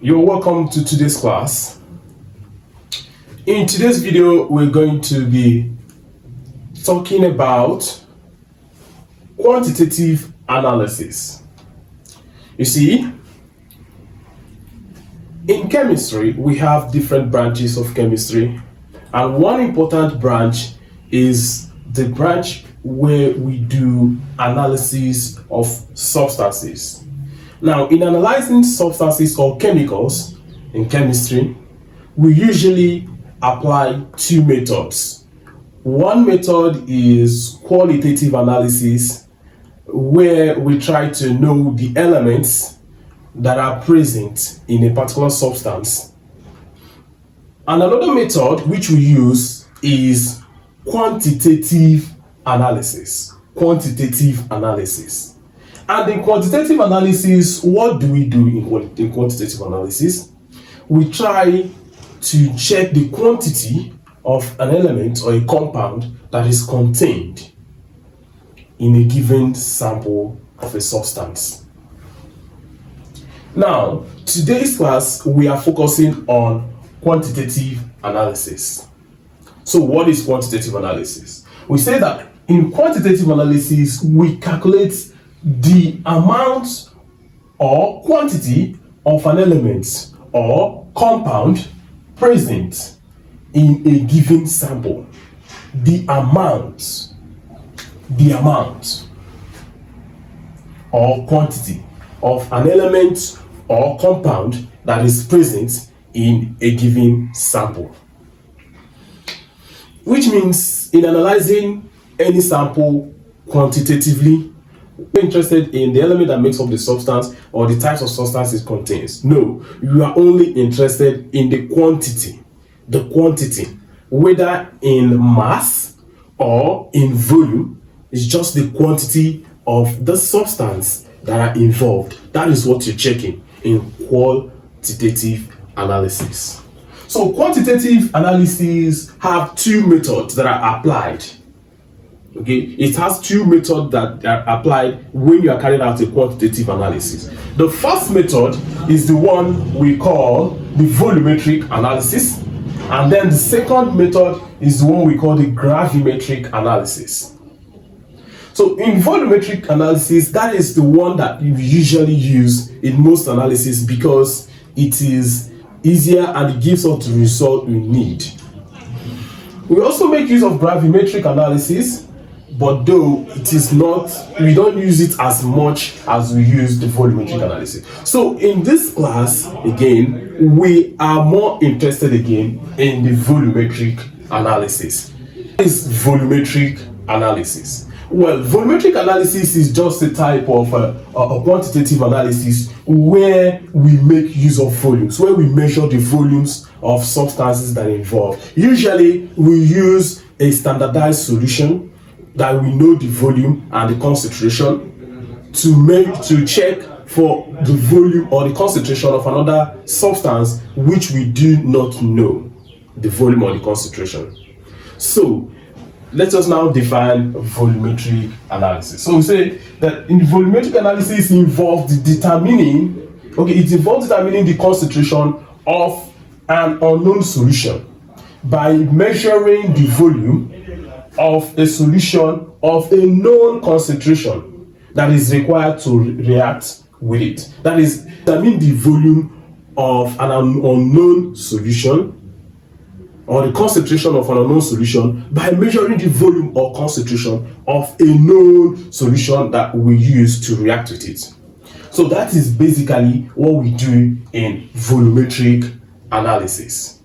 You're welcome to today's class. In today's video, we're going to be talking about quantitative analysis. You see, in chemistry, we have different branches of chemistry, and one important branch is the branch where we do analysis of substances. Now, in analyzing substances or chemicals in chemistry, we usually apply two methods. One method is qualitative analysis, where we try to know the elements that are present in a particular substance. And another method which we use is quantitative analysis. And in quantitative analysis, what do we do in quantitative analysis? We try to check the quantity of an element or a compound that is contained in a given sample of a substance. Now, today's class, we are focusing on quantitative analysis. So what is quantitative analysis? We say that in quantitative analysis, we calculate the amount or quantity of an element or compound present in a given sample. The amount or quantity of an element or compound that is present in a given sample. Which means in analyzing any sample quantitatively, we're interested in the element that makes up the substance or the types of substance it contains. No, you are only interested in the quantity, whether in mass or in volume. It's just the quantity of the substance that are involved. That is what you're checking in quantitative analysis. So quantitative analysis have two methods that are applied. Okay, it has two methods that are applied when you are carrying out a quantitative analysis. The first method is the one we call the volumetric analysis, and then the second method is the one we call the gravimetric analysis. So in volumetric analysis, that is the one that you usually use in most analysis because it is easier and it gives us the result we need. We also make use of gravimetric analysis, but though it is not, we don't use it as much as we use the volumetric analysis. So in this class, again, we are more interested again in the volumetric analysis. What is volumetric analysis? Well, volumetric analysis is just a type of a quantitative analysis where we make use of volumes, where we measure the volumes of substances that are involved. Usually, we use a standardized solution that we know the volume and the concentration to check for the volume or the concentration of another substance which we do not know the volume or the concentration. So let us now define volumetric analysis. So we say that in volumetric analysis involves determining the concentration of an unknown solution by measuring the volume of a solution of a known concentration that is required to react with it. That is, determine the volume of an unknown solution or the concentration of an unknown solution by measuring the volume or concentration of a known solution that we use to react with it. So that is basically what we do in volumetric analysis.